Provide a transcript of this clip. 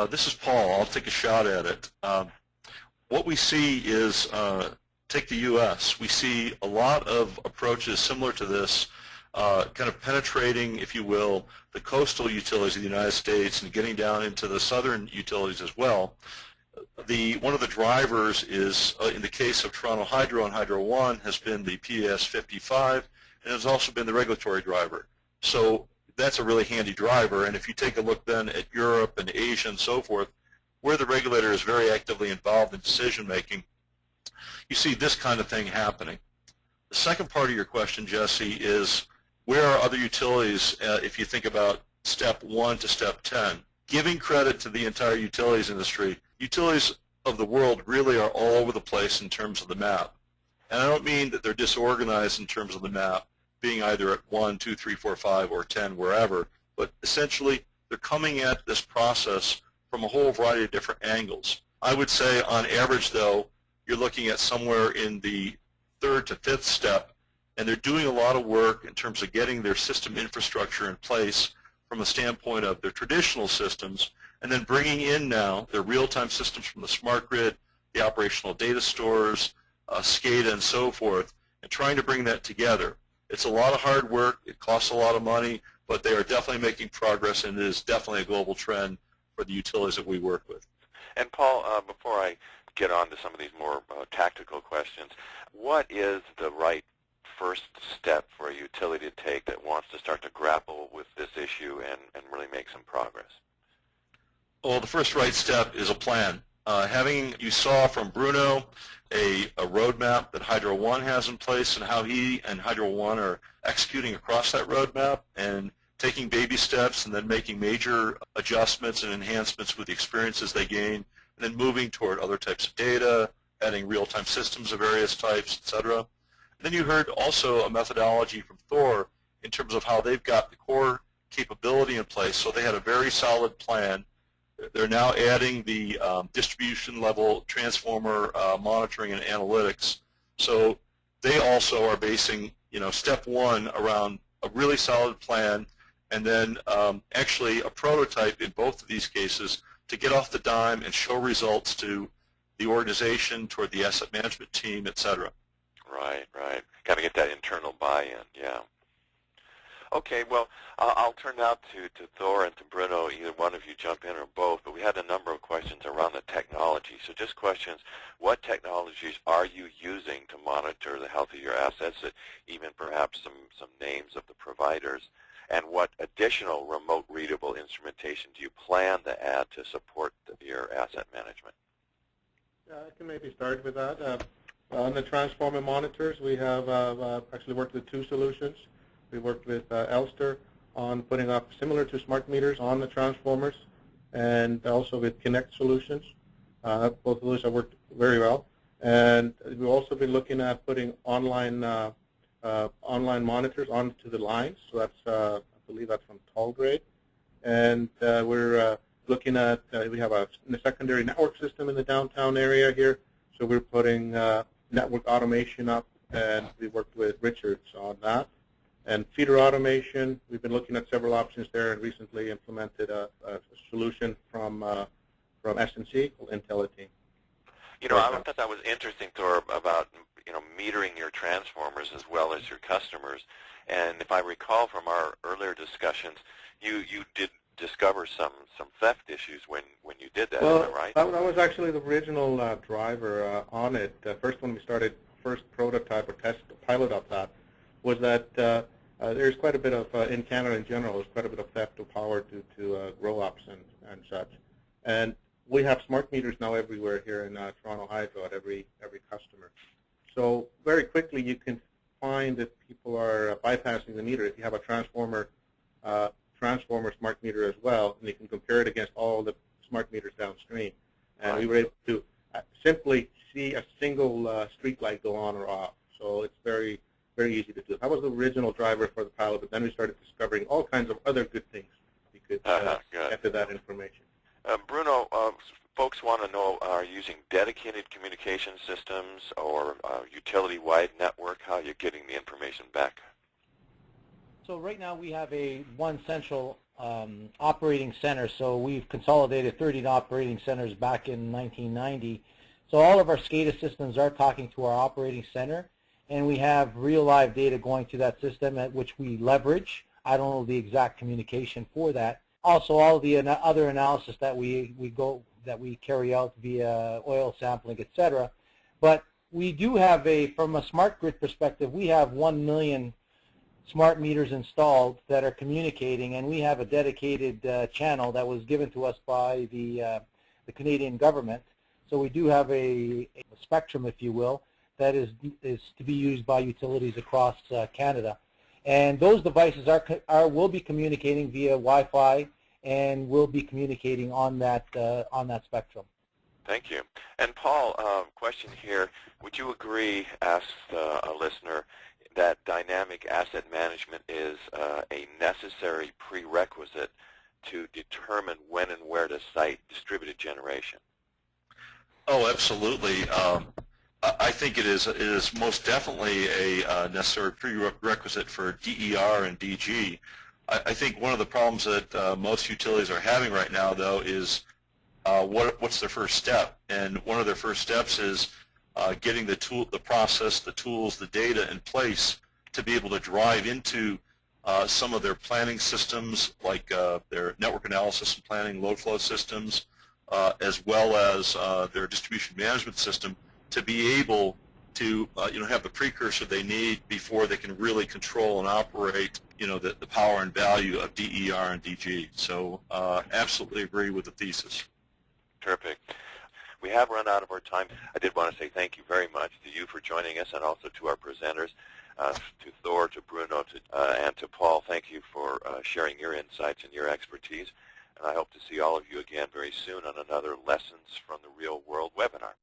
This is Paul. I'll take a shot at it. What we see is, take the U.S. We see a lot of approaches similar to this, kind of penetrating, if you will, the coastal utilities of the United States and getting down into the southern utilities as well. One of the drivers is, in the case of Toronto Hydro and Hydro One, has been the PAS 55, and has also been the regulatory driver. So that's a really handy driver. And if you take a look then at Europe and Asia and so forth, where the regulator is very actively involved in decision making, you see this kind of thing happening. The second part of your question, Jesse, is where are other utilities, if you think about step 1 to step 10? Giving credit to the entire utilities industry, utilities of the world really are all over the place in terms of the map. And I don't mean that they're disorganized in terms of the map, being either at 1, 2, 3, 4, 5, or 10, wherever, but essentially they're coming at this process from a whole variety of different angles. I would say on average, though, you're looking at somewhere in the 3rd to 5th step, and they're doing a lot of work in terms of getting their system infrastructure in place from a standpoint of their traditional systems, and then bringing in now their real-time systems from the smart grid, the operational data stores, SCADA, and so forth, and trying to bring that together. It's a lot of hard work. It costs a lot of money, but they are definitely making progress, and it is definitely a global trend for the utilities that we work with. And Paul, before I get on to some of these more tactical questions, what is the right first step for a utility to take that wants to start to grapple with this issue and really make some progress? Well, the first right step is a plan. You saw from Bruno a roadmap that Hydro One has in place, and how he and Hydro One are executing across that roadmap and taking baby steps and then making major adjustments and enhancements with the experiences they gain, and then moving toward other types of data, adding real-time systems of various types, etc. And then you heard also a methodology from Thor in terms of how they've got the core capability in place. So they had a very solid plan. They're now adding the distribution level transformer monitoring and analytics. So they also are basing, step 1 around a really solid plan, and then actually a prototype in both of these cases to get off the dime and show results to the organization, toward the asset management team, et cetera. Right. Got to get that internal buy-in, yeah. Okay, well, I'll turn now to Thor and to Bruno. Either one of you jump in or both, but we had a number of questions around the technology. So just questions, what technologies are you using to monitor the health of your assets, even perhaps some names of the providers, and what additional remote readable instrumentation do you plan to add to support your asset management? Yeah, I can maybe start with that. On the transformer monitors, we have actually worked with 2 solutions. We worked with Elster on putting up similar to smart meters on the transformers, and also with Connect solutions. Both of those have worked very well. And we've also been looking at putting online monitors onto the lines. So that's, I believe that's from Tallgrade. And we're looking at, we have a secondary network system in the downtown area here. So we're putting network automation up, and we worked with Richards on that. And feeder automation, we've been looking at several options there, and recently implemented a solution from S&C called Intelity. I thought that was interesting, Thor, about metering your transformers as well as your customers. And if I recall from our earlier discussions, you did discover some theft issues when you did that. Well, is that right? That was actually the original driver on it. First, when we started first prototype or test pilot of that, was that there's quite a bit of, in Canada in general, there's quite a bit of theft of power due to grow-ups and such. And we have smart meters now everywhere here in Toronto Hydro at every customer. So very quickly you can find if people are bypassing the meter. If you have a transformer smart meter as well, and you can compare it against all the smart meters downstream. And we were able to simply see a single street light go on or off. So it's very easy to do. That was the original driver for the pilot, but then we started discovering all kinds of other good things we could get to that information. Bruno, folks want to know, are you using dedicated communication systems or utility-wide network? How are you getting the information back? So right now we have one central operating centers. So we've consolidated 30 operating centers back in 1990. So all of our SCADA systems are talking to our operating center, and we have real live data going to that system at which we leverage. I don't know the exact communication for that. Also, all the other analysis that we carry out via oil sampling, etc. But we do have from a smart grid perspective, we have 1 million smart meters installed that are communicating, and we have a dedicated channel that was given to us by the Canadian government. So we do have a spectrum, if you will, that is to be used by utilities across Canada. And those devices will be communicating via Wi-Fi and will be communicating on that spectrum. Thank you. And Paul, question here. Would you agree, asked a listener, that dynamic asset management is a necessary prerequisite to determine when and where to site distributed generation? Oh, absolutely. I think it is most definitely a necessary prerequisite for DER and DG. I think one of the problems that most utilities are having right now, though, is what's their first step? And one of their first steps is getting the process, the tools, the data in place to be able to drive into some of their planning systems, like their network analysis and planning, load flow systems, as well as their distribution management system, to be able to have the precursor they need before they can really control and operate the power and value of DER and DG. So absolutely agree with the thesis. Terrific. We have run out of our time. I did want to say thank you very much to you for joining us, and also to our presenters, to Thor, to Bruno, and to Paul. Thank you for sharing your insights and your expertise. And I hope to see all of you again very soon on another Lessons from the Real World webinar.